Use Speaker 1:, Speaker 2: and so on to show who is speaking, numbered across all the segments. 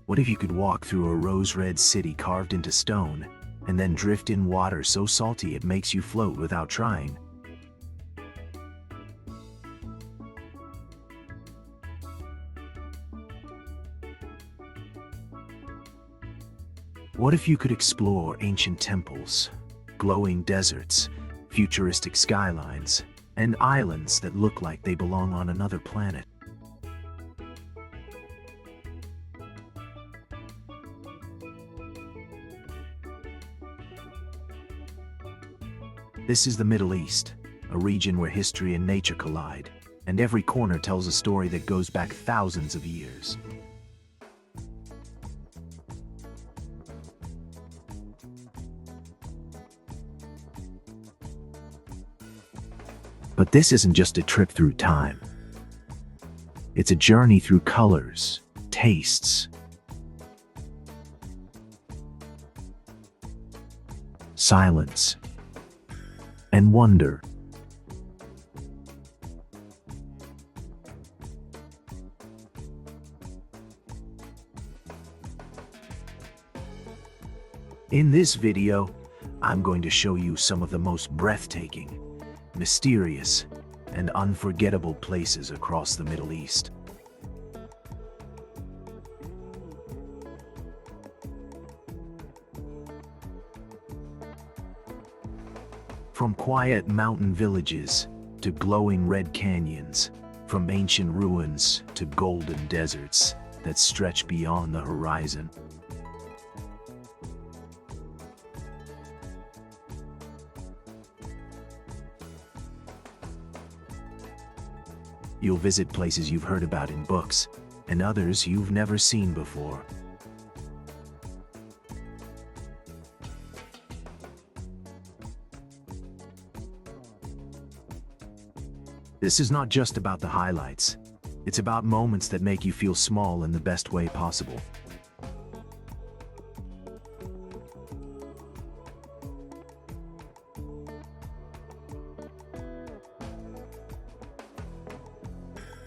Speaker 1: What if you could walk through a rose-red city carved into stone, and then drift in water so salty it makes you float without trying? What if you could explore ancient temples, glowing deserts, futuristic skylines, and islands that look like they belong on another planet? This is the Middle East, a region where history and nature collide, and every corner tells a story that goes back thousands of years. But this isn't just a trip through time. It's a journey through colors, tastes, silence, and wonder. In this video, I'm going to show you some of the most breathtaking, mysterious, and unforgettable places across the Middle East. From quiet mountain villages to glowing red canyons, from ancient ruins to golden deserts that stretch beyond the horizon. You'll visit places you've heard about in books, and others you've never seen before. This is not just about the highlights. It's about moments that make you feel small in the best way possible.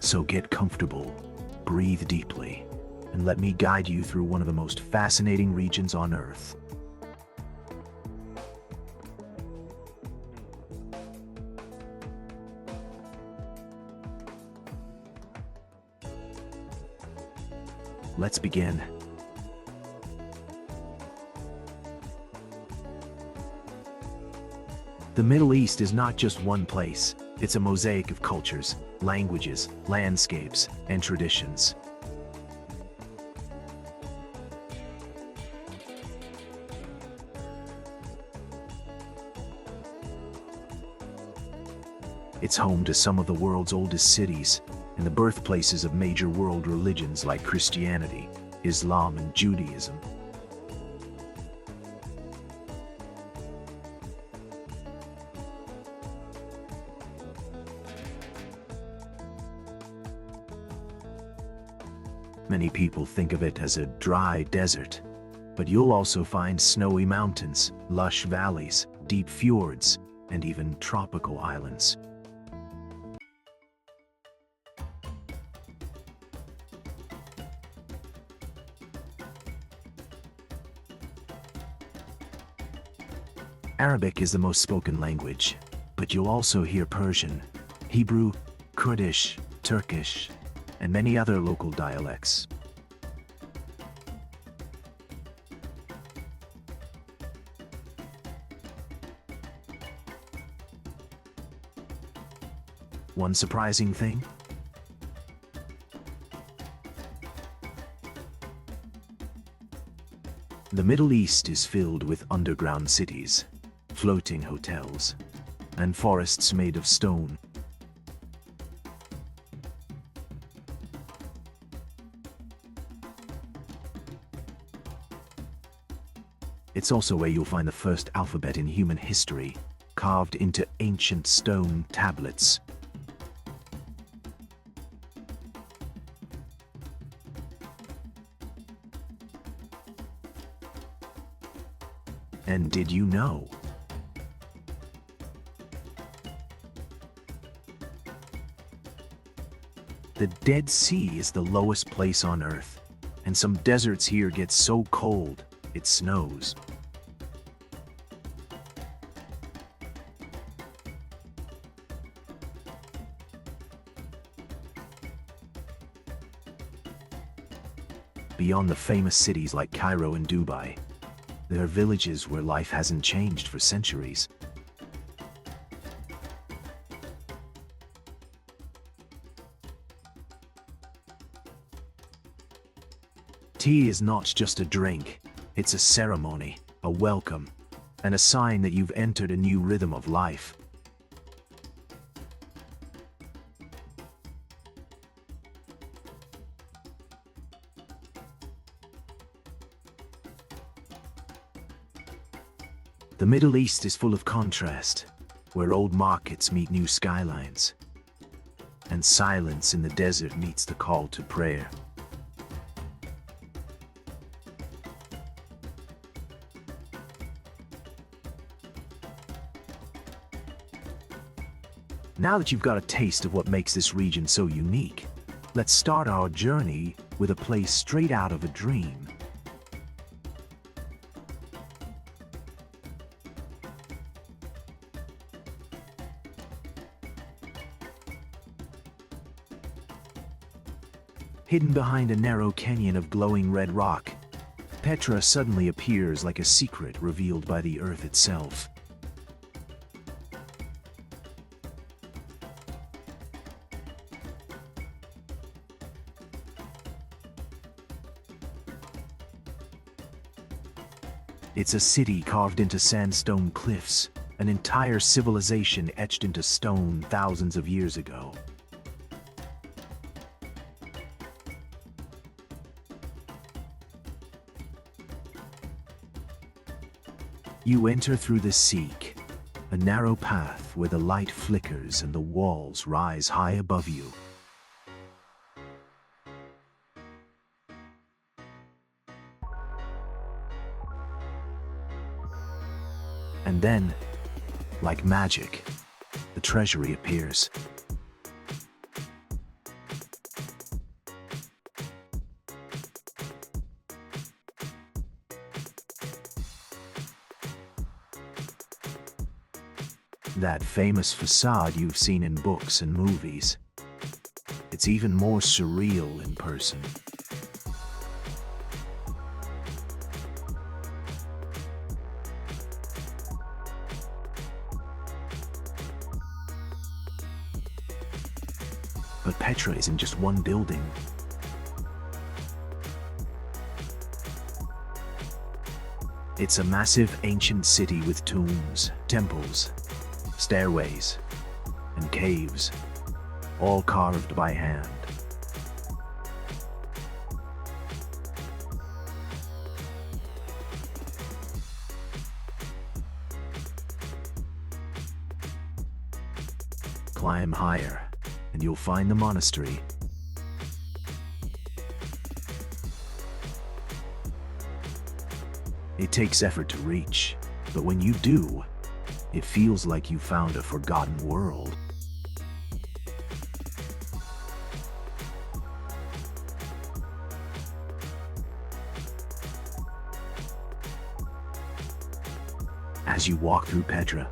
Speaker 1: So get comfortable, breathe deeply, and let me guide you through one of the most fascinating regions on Earth. Let's begin. The Middle East is not just one place. It's a mosaic of cultures, languages, landscapes, and traditions. It's home to some of the world's oldest cities and the birthplaces of major world religions like Christianity, Islam, and Judaism. Many people think of it as a dry desert, but you'll also find snowy mountains, lush valleys, deep fjords, and even tropical islands. Arabic is the most spoken language, but you'll also hear Persian, Hebrew, Kurdish, Turkish, and many other local dialects. One surprising thing? The Middle East is filled with underground cities, floating hotels, and forests made of stone. It's also where you'll find the first alphabet in human history, carved into ancient stone tablets. And did you know? The Dead Sea is the lowest place on Earth, And some deserts here get so cold, it snows. Beyond the famous cities like Cairo and Dubai, there are villages where life hasn't changed for centuries. Tea is not just a drink, it's a ceremony, a welcome, and a sign that you've entered a new rhythm of life. The Middle East is full of contrast, where old markets meet new skylines, and silence in the desert meets the call to prayer. Now that you've got a taste of what makes this region so unique, let's start our journey with a place straight out of a dream. Hidden behind a narrow canyon of glowing red rock, Petra suddenly appears like a secret revealed by the earth itself. It's a city carved into sandstone cliffs, an entire civilization etched into stone thousands of years ago. You enter through the Seek, a narrow path where the light flickers and the walls rise high above you. And then, like magic, the treasury appears. That famous facade you've seen in books and movies. It's even more surreal in person. But Petra isn't just one building. It's a massive ancient city with tombs, temples, stairways, and caves, all carved by hand. Climb higher, and you'll find the monastery. It takes effort to reach, but when you do, it feels like you found a forgotten world. As you walk through Petra,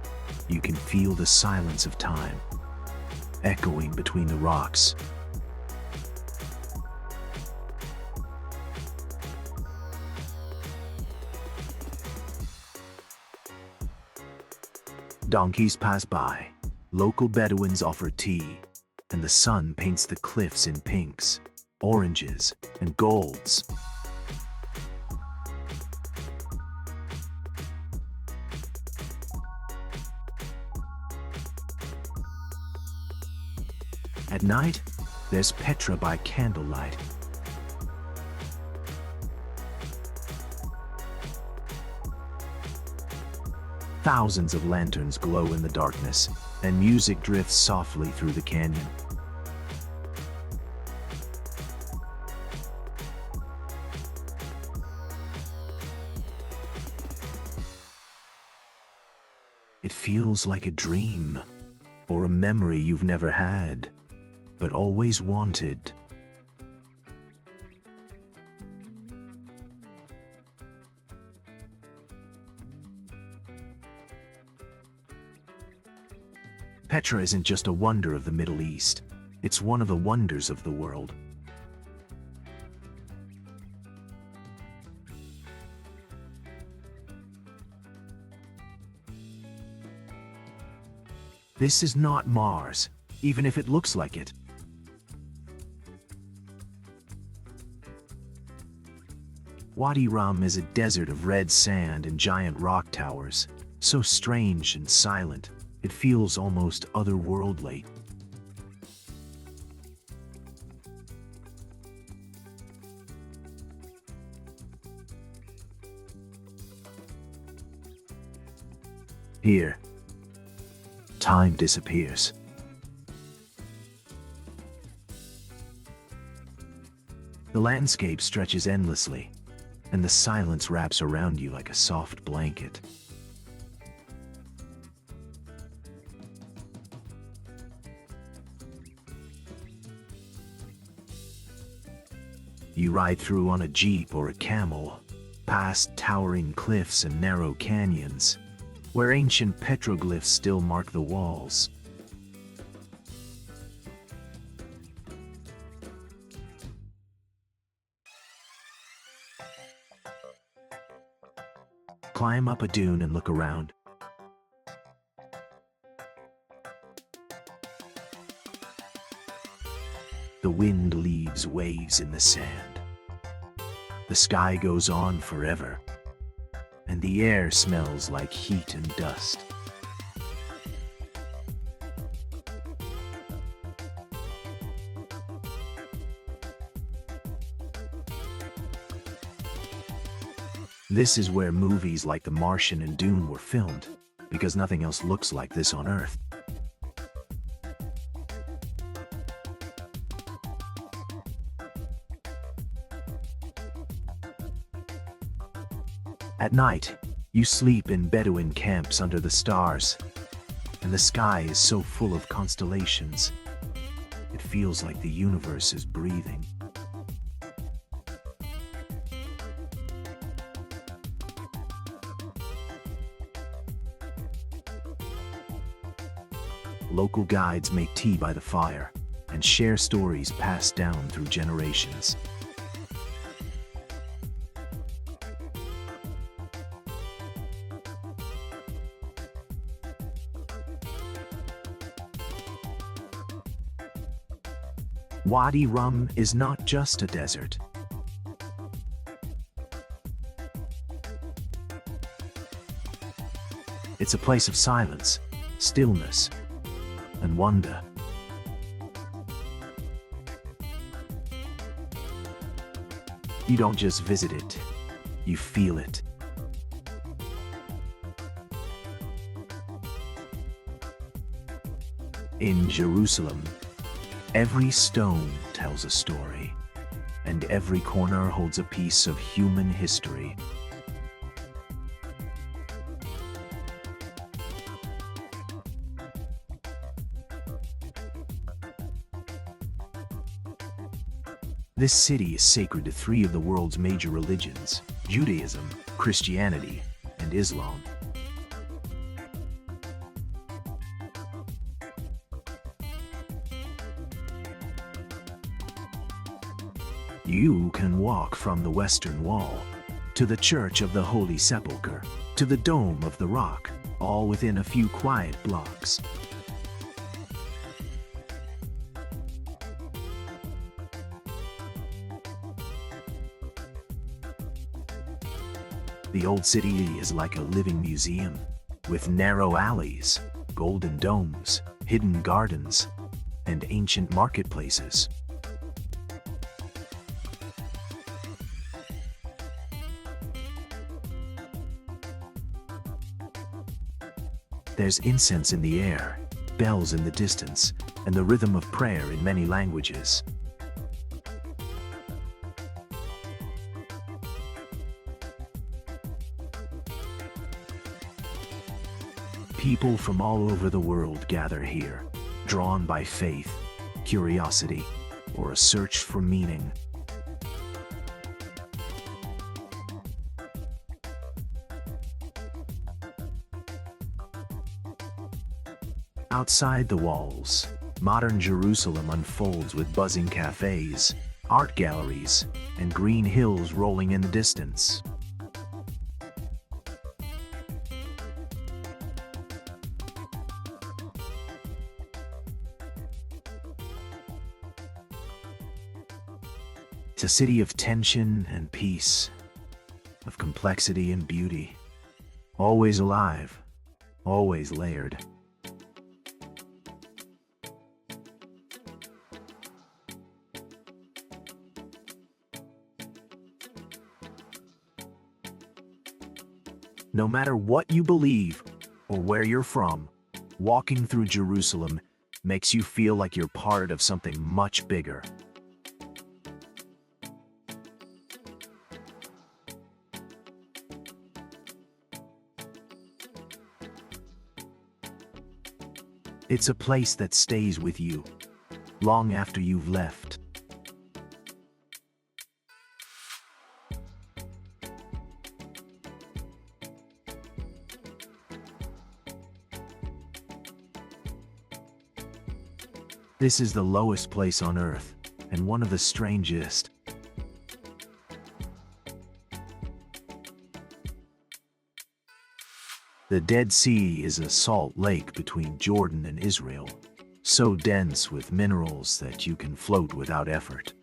Speaker 1: you can feel the silence of time, echoing between the rocks. Donkeys pass by, local Bedouins offer tea, and the sun paints the cliffs in pinks, oranges, and golds. At night, there's Petra by candlelight. Thousands of lanterns glow in the darkness, and music drifts softly through the canyon. It feels like a dream, or a memory you've never had, but always wanted. Petra isn't just a wonder of the Middle East, it's one of the wonders of the world. This is not Mars, even if it looks like it. Wadi Rum is a desert of red sand and giant rock towers, so strange and silent, it feels almost otherworldly. Here, time disappears. The landscape stretches endlessly, and the silence wraps around you like a soft blanket. You ride through on a jeep or a camel, past towering cliffs and narrow canyons, where ancient petroglyphs still mark the walls. Climb up a dune and look around. The wind leaves waves in the sand. The sky goes on forever, and the air smells like heat and dust. This is where movies like The Martian and Dune were filmed, because nothing else looks like this on Earth. At night, you sleep in Bedouin camps under the stars, and the sky is so full of constellations. It feels like the universe is breathing. Local guides make tea by the fire and share stories passed down through generations. Wadi Rum is not just a desert. It's a place of silence, stillness, and wonder. You don't just visit it, you feel it. In Jerusalem, every stone tells a story, and every corner holds a piece of human history. This city is sacred to three of the world's major religions: Judaism, Christianity, and Islam. You can walk from the Western Wall to the Church of the Holy Sepulchre to the Dome of the Rock, all within a few quiet blocks. The old city is like a living museum, with narrow alleys, golden domes, hidden gardens, and ancient marketplaces. There's incense in the air, bells in the distance, and the rhythm of prayer in many languages. People from all over the world gather here, drawn by faith, curiosity, or a search for meaning. Outside the walls, modern Jerusalem unfolds with buzzing cafes, art galleries, and green hills rolling in the distance. It's a city of tension and peace, of complexity and beauty, always alive, always layered. No matter what you believe or where you're from, walking through Jerusalem makes you feel like you're part of something much bigger. It's a place that stays with you long after you've left. This is the lowest place on Earth, and one of the strangest. The Dead Sea is a salt lake between Jordan and Israel, so dense with minerals that you can float without effort.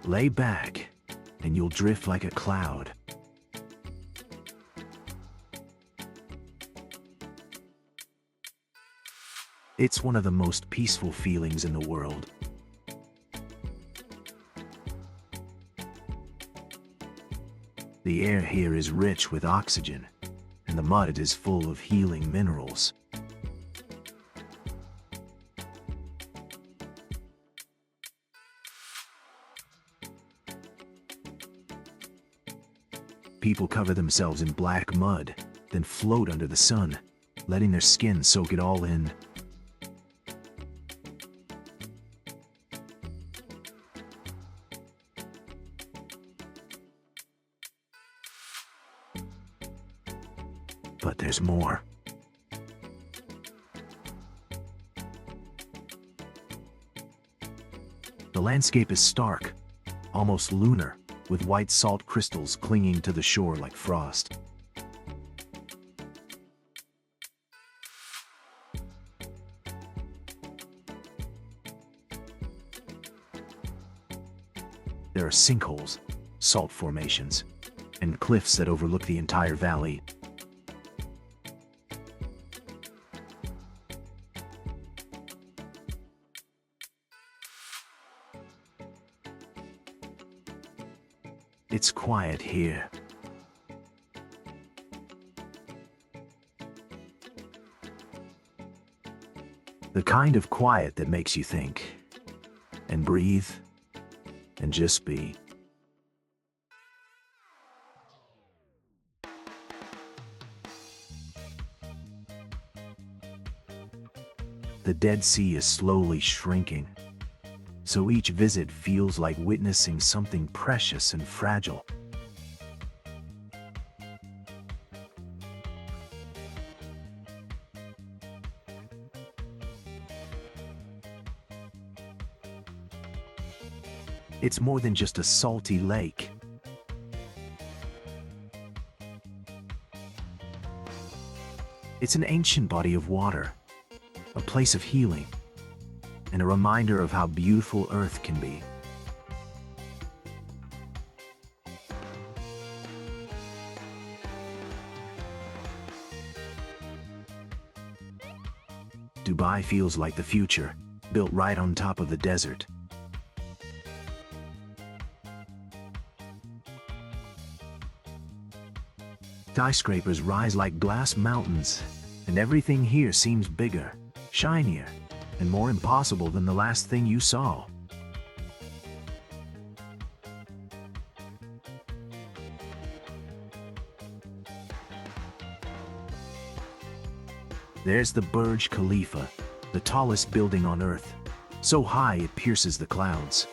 Speaker 1: Lay back, and you'll drift like a cloud. It's one of the most peaceful feelings in the world. The air here is rich with oxygen, and the mud is full of healing minerals. People cover themselves in black mud, then float under the sun, letting their skin soak it all in. But there's more. The landscape is stark, almost lunar, with white salt crystals clinging to the shore like frost. There are sinkholes, salt formations, and cliffs that overlook the entire valley. It's quiet here. The kind of quiet that makes you think, and breathe, and just be. The Dead Sea is slowly shrinking, so each visit feels like witnessing something precious and fragile. It's more than just a salty lake. It's an ancient body of water, a place of healing, and a reminder of how beautiful Earth can be. Dubai feels like the future, built right on top of the desert. Skyscrapers rise like glass mountains, and everything here seems bigger, shinier, and more impossible than the last thing you saw. There's the Burj Khalifa, the tallest building on Earth, so high it pierces the clouds.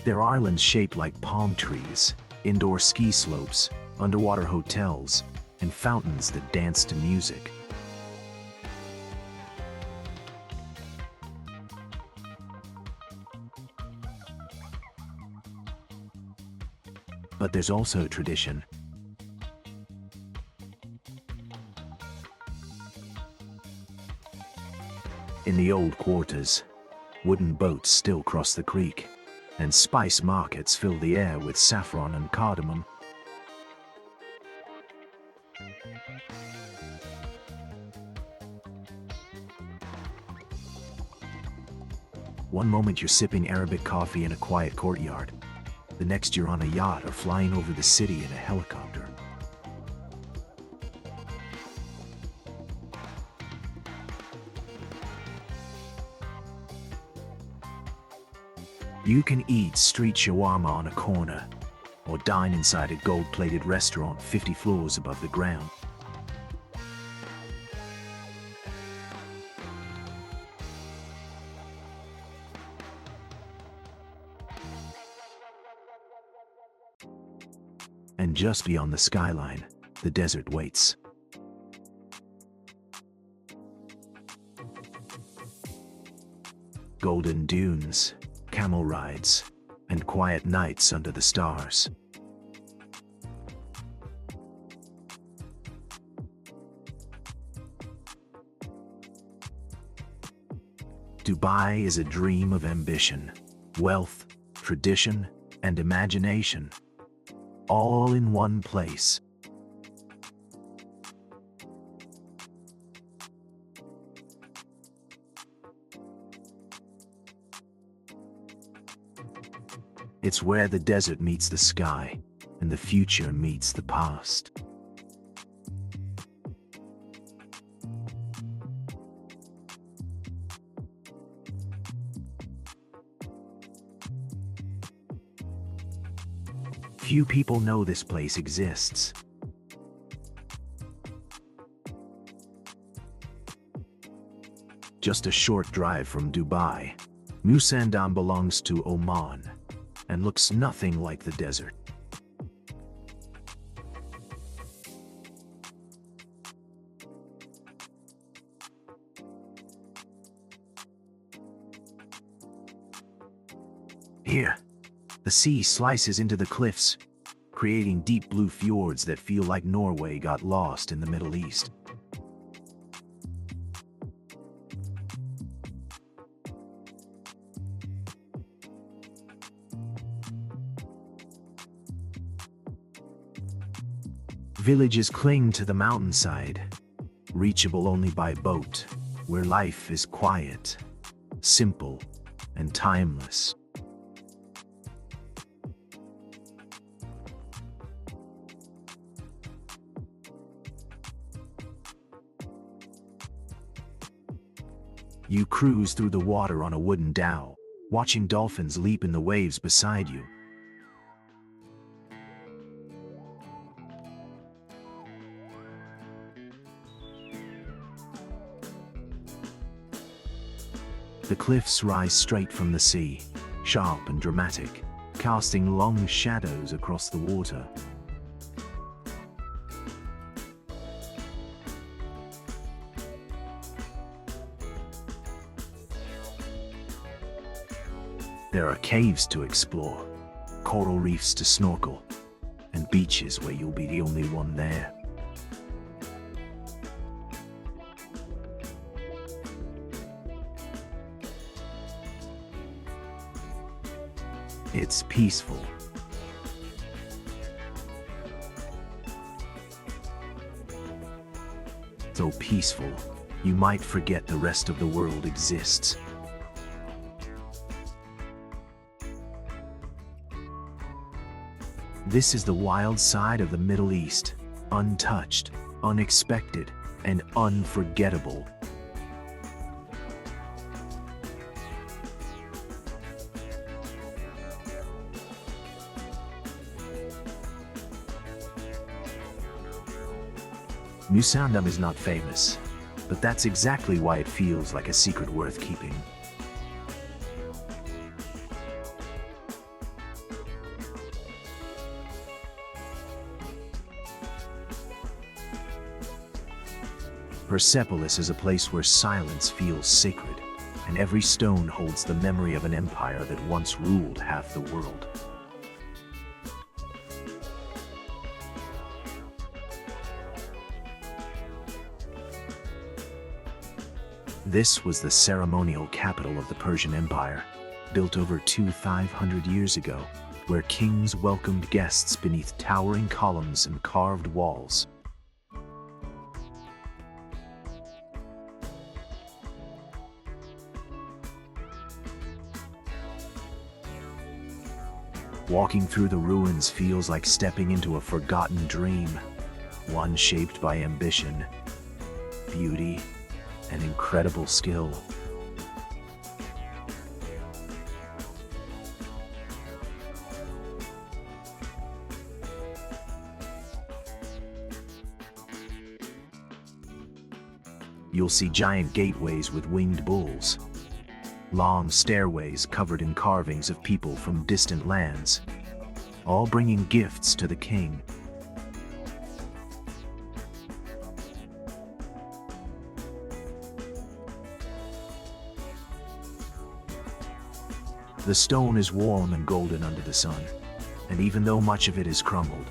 Speaker 1: There are islands shaped like palm trees, indoor ski slopes, underwater hotels, and fountains that dance to music. But there's also tradition. In the old quarters, wooden boats still cross the creek, and spice markets fill the air with saffron and cardamom. One moment you're sipping Arabic coffee in a quiet courtyard. The next you're on a yacht or flying over the city in a helicopter. You can eat street shawarma on a corner, or dine inside a gold-plated restaurant 50 floors above the ground. And just beyond the skyline, the desert waits. Golden dunes, camel rides, and quiet nights under the stars. Dubai is a dream of ambition, wealth, tradition, and imagination, all in one place. It's where the desert meets the sky, and the future meets the past. Few people know this place exists. Just a short drive from Dubai, Musandam belongs to Oman and looks nothing like the desert. Here, the sea slices into the cliffs, creating deep blue fjords that feel like Norway got lost in the Middle East. Villages cling to the mountainside, reachable only by boat, where life is quiet, simple, and timeless. You cruise through the water on a wooden dhow, watching dolphins leap in the waves beside you. The cliffs rise straight from the sea, sharp and dramatic, casting long shadows across the water. There are caves to explore, coral reefs to snorkel, and beaches where you'll be the only one there. It's peaceful. So peaceful, you might forget the rest of the world exists. This is the wild side of the Middle East, untouched, unexpected, and unforgettable. Musandam is not famous, but that's exactly why it feels like a secret worth keeping. Persepolis is a place where silence feels sacred, and every stone holds the memory of an empire that once ruled half the world. This was the ceremonial capital of the Persian Empire, built over 2,500 years ago, where kings welcomed guests beneath towering columns and carved walls. Walking through the ruins feels like stepping into a forgotten dream, one shaped by ambition, beauty, and incredible skill. You'll see giant gateways with winged bulls, long stairways covered in carvings of people from distant lands, all bringing gifts to the king. The stone is warm and golden under the sun, and even though much of it is crumbled,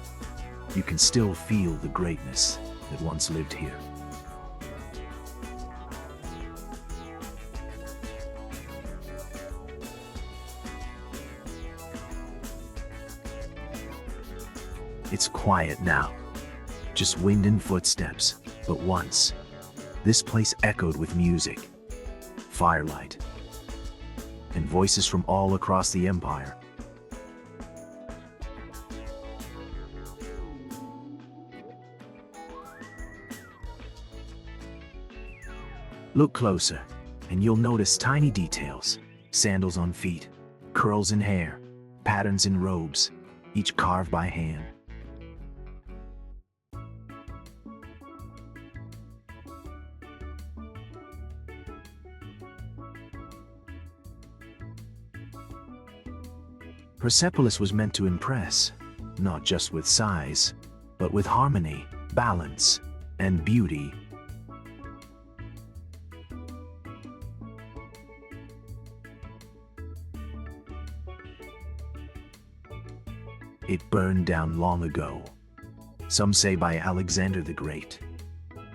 Speaker 1: you can still feel the greatness that once lived here. It's quiet now, just wind and footsteps, but once, this place echoed with music, firelight, and voices from all across the empire. Look closer, and you'll notice tiny details: sandals on feet, curls in hair, patterns in robes, each carved by hand. Persepolis was meant to impress, not just with size, but with harmony, balance, and beauty. It burned down long ago, some say by Alexander the Great,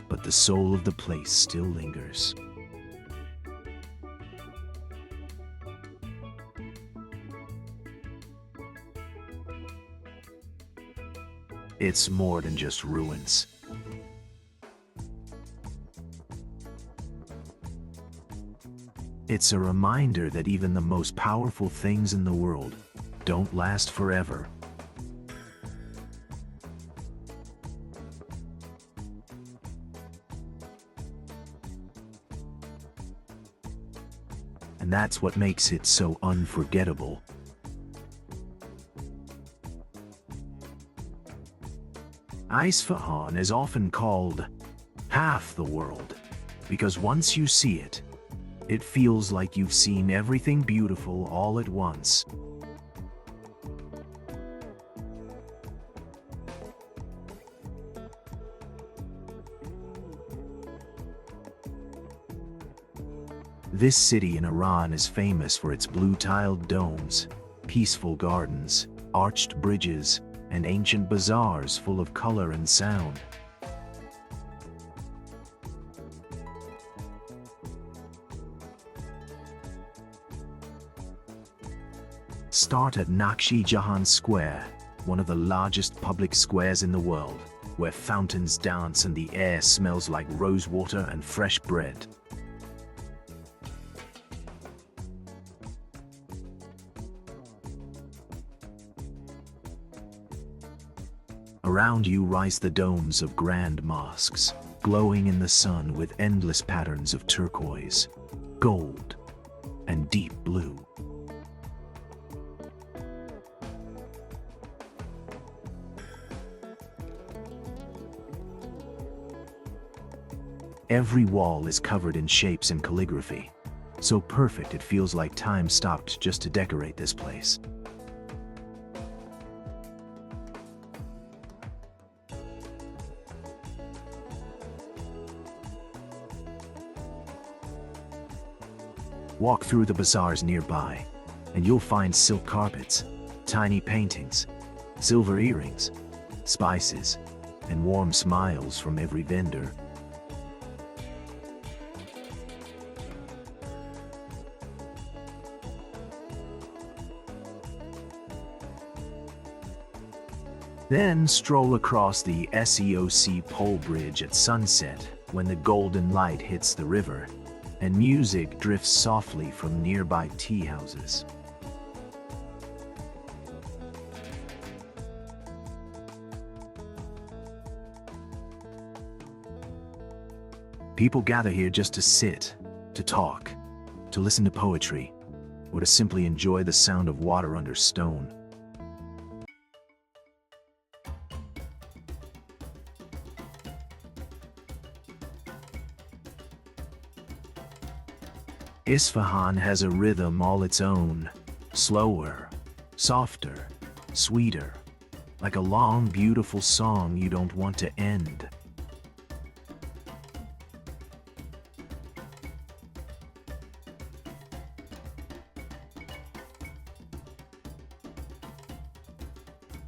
Speaker 1: but the soul of the place still lingers. It's more than just ruins. It's a reminder that even the most powerful things in the world don't last forever. And that's what makes it so unforgettable. Isfahan is often called half the world, because once you see it, it feels like you've seen everything beautiful all at once. This city in Iran is famous for its blue-tiled domes, peaceful gardens, arched bridges, and ancient bazaars full of color and sound. Start at Nakshi Jahan Square, one of the largest public squares in the world, where fountains dance and the air smells like rosewater and fresh bread. Around you rise the domes of grand mosques, glowing in the sun with endless patterns of turquoise, gold, and deep blue. Every wall is covered in shapes and calligraphy, so perfect it feels like time stopped just to decorate this place. Walk through the bazaars nearby, and you'll find silk carpets, tiny paintings, silver earrings, spices, and warm smiles from every vendor. Then stroll across the SEOC pole bridge at sunset when the golden light hits the river and music drifts softly from nearby tea houses. People gather here just to sit, to talk, to listen to poetry, or to simply enjoy the sound of water under stone. Isfahan has a rhythm all its own, slower, softer, sweeter, like a long, beautiful song you don't want to end.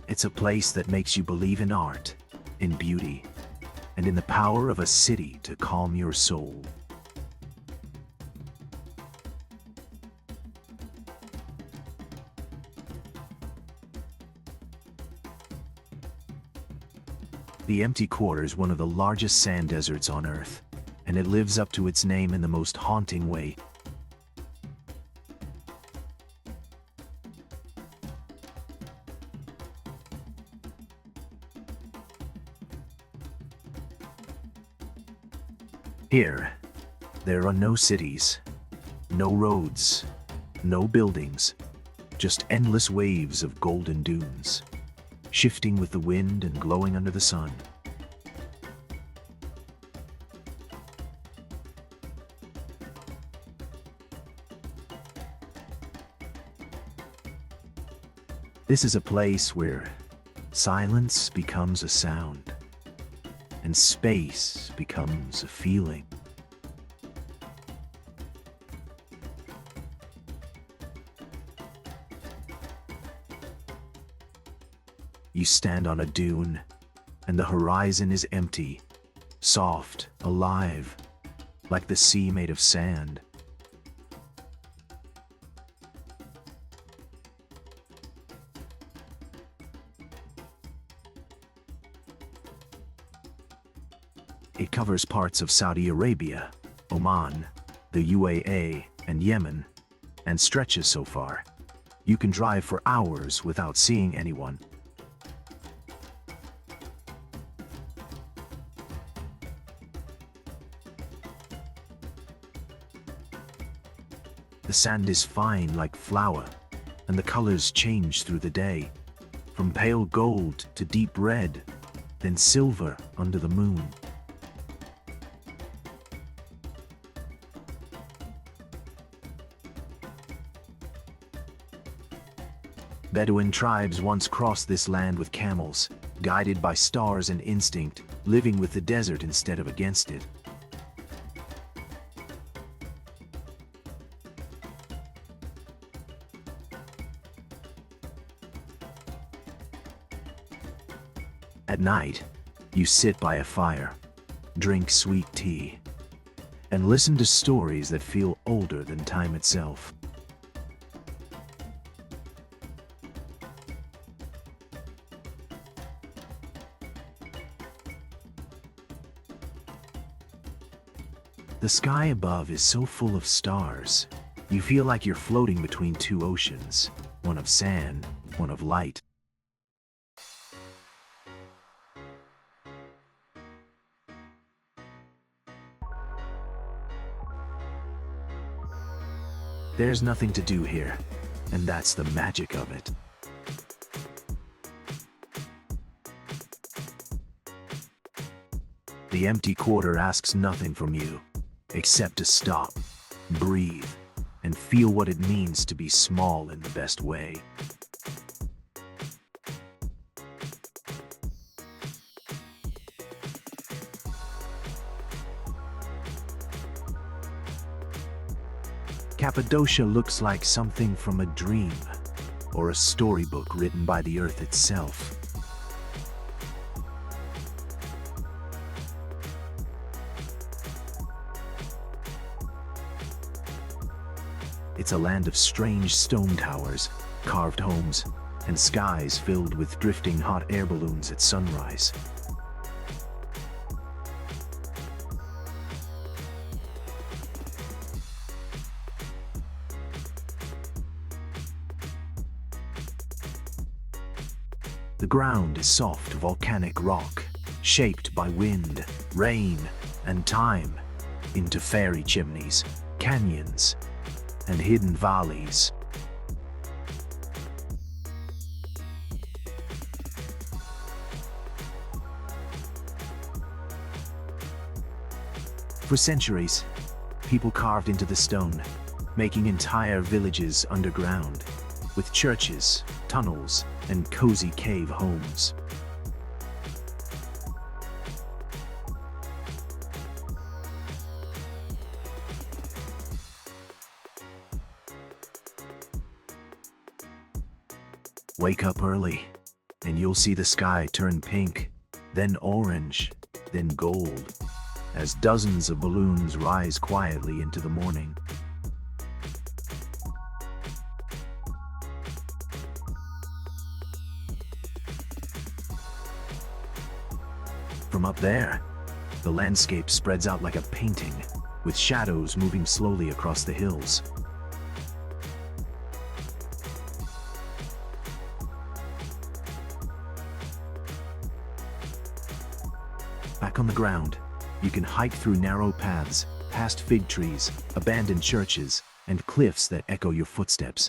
Speaker 1: It's a place that makes you believe in art, in beauty, and in the power of a city to calm your soul. The empty quarter is one of the largest sand deserts on Earth, and it lives up to its name in the most haunting way. Here, there are no cities, no roads, no buildings, just endless waves of golden dunes, shifting with the wind and glowing under the sun. This is a place where silence becomes a sound, and space becomes a feeling. You stand on a dune, and the horizon is empty, soft, alive, like the sea made of sand. It covers parts of Saudi Arabia, Oman, the UAE, and Yemen, and stretches so far you can drive for hours without seeing anyone. The sand is fine like flour, and the colors change through the day, from pale gold to deep red, then silver under the moon. Bedouin tribes once crossed this land with camels, guided by stars and instinct, living with the desert instead of against it. At night, you sit by a fire, drink sweet tea, and listen to stories that feel older than time itself. The sky above is so full of stars, you feel like you're floating between two oceans, one of sand, one of light. There's nothing to do here, and that's the magic of it. The The empty quarter asks nothing from you, except to stop, breathe, and feel what it means to be small in the best way. Cappadocia looks like something from a dream, or a storybook written by the Earth itself. It's a land of strange stone towers, carved homes, and skies filled with drifting hot air balloons at sunrise. The ground is soft volcanic rock, shaped by wind, rain, and time, into fairy chimneys, canyons, and hidden valleys. For centuries, people carved into the stone, making entire villages underground, with churches, tunnels, and cozy cave homes. Wake up early, and you'll see the sky turn pink, then orange, then gold, as dozens of balloons rise quietly into the morning. From up there, the landscape spreads out like a painting, with shadows moving slowly across the hills. Back on the ground, you can hike through narrow paths, past fig trees, abandoned churches, and cliffs that echo your footsteps.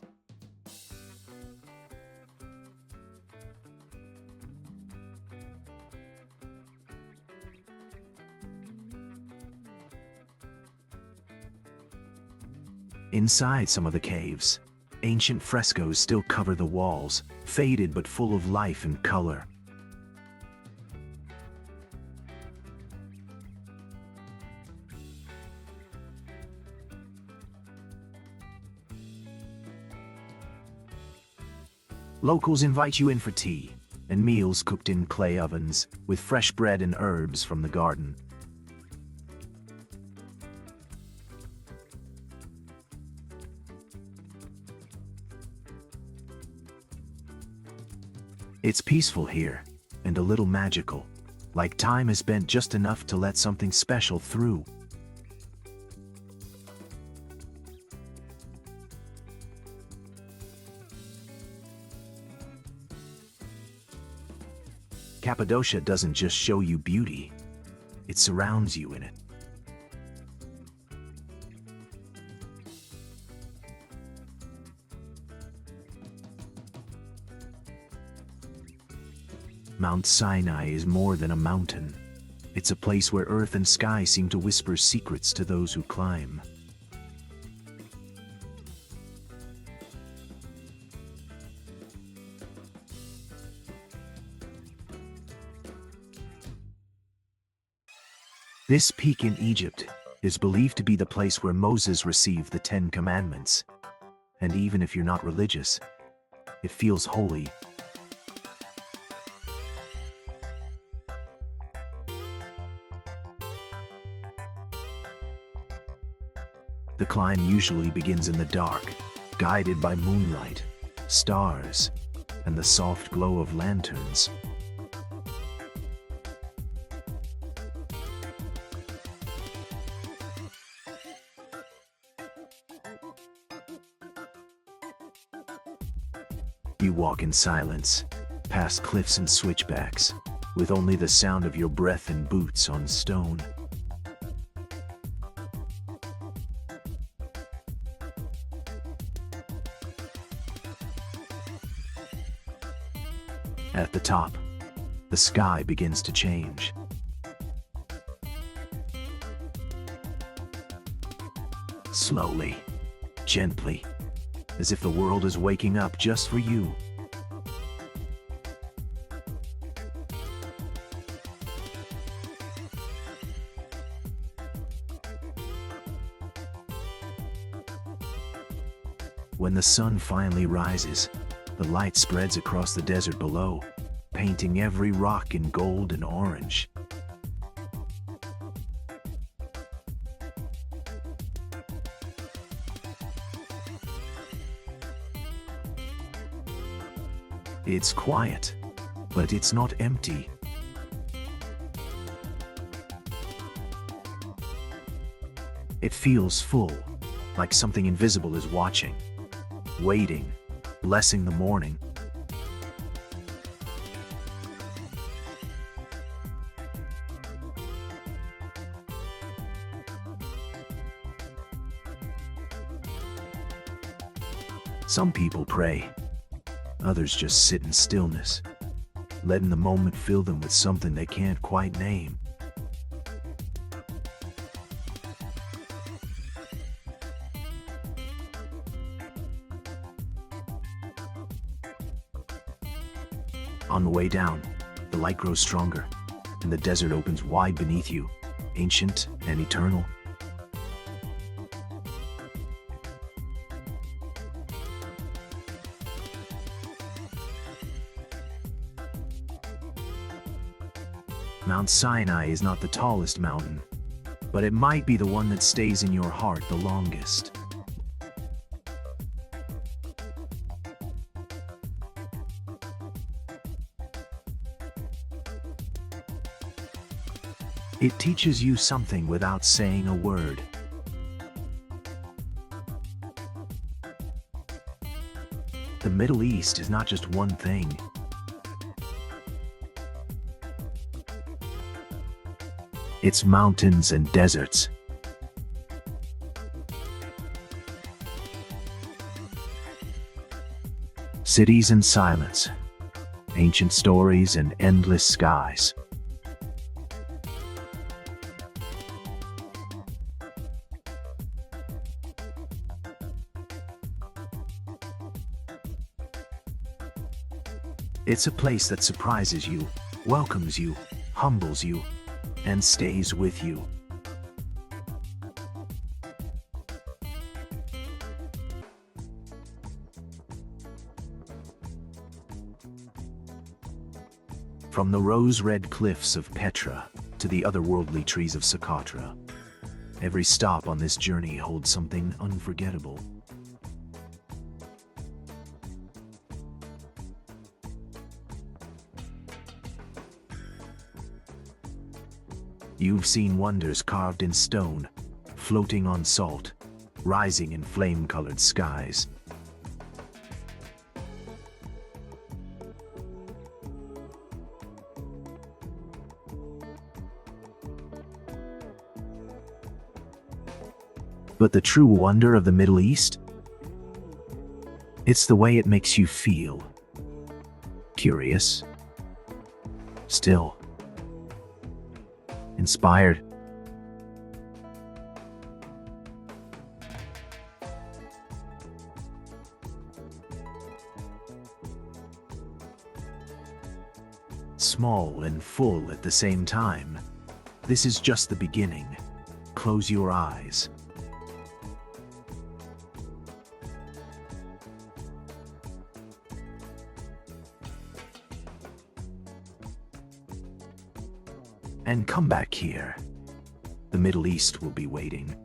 Speaker 1: Inside some of the caves, ancient frescoes still cover the walls, faded but full of life and color. Locals invite you in for tea, and meals cooked in clay ovens, with fresh bread and herbs from the garden. It's peaceful here, and a little magical, like time is bent just enough to let something special through. Cappadocia doesn't just show you beauty, it surrounds you in it. Mount Sinai is more than a mountain. It's a place where earth and sky seem to whisper secrets to those who climb. This peak in Egypt is believed to be the place where Moses received the 10 Commandments. And even if you're not religious, it feels holy. The climb usually begins in the dark, guided by moonlight, stars, and the soft glow of lanterns. You walk in silence, past cliffs and switchbacks, with only the sound of your breath and boots on stone. At the top, the sky begins to change. Slowly, gently, as if the world is waking up just for you. When the sun finally rises, the light spreads across the desert below, painting every rock in gold and orange. It's quiet, but it's not empty. It feels full, like something invisible is watching, waiting, blessing the morning. Some people pray, others just sit in stillness, letting the moment fill them with something they can't quite name. On the way down, the light grows stronger, and the desert opens wide beneath you, ancient and eternal. Mount Sinai is not the tallest mountain, but it might be the one that stays in your heart the longest. It teaches you something without saying a word. The Middle East is not just one thing. It's mountains and deserts. Cities and silence. Ancient stories and endless skies. It's a place that surprises you, welcomes you, humbles you, and stays with you. From the rose-red cliffs of Petra to the otherworldly trees of Socotra, every stop on this journey holds something unforgettable. You've seen wonders carved in stone, floating on salt, rising in flame-colored skies. But the true wonder of the Middle East? It's the way it makes you feel. Curious. Still. Inspired. Small and full at the same time. This is just the beginning. Close your eyes. And come back here. The Middle East will be waiting.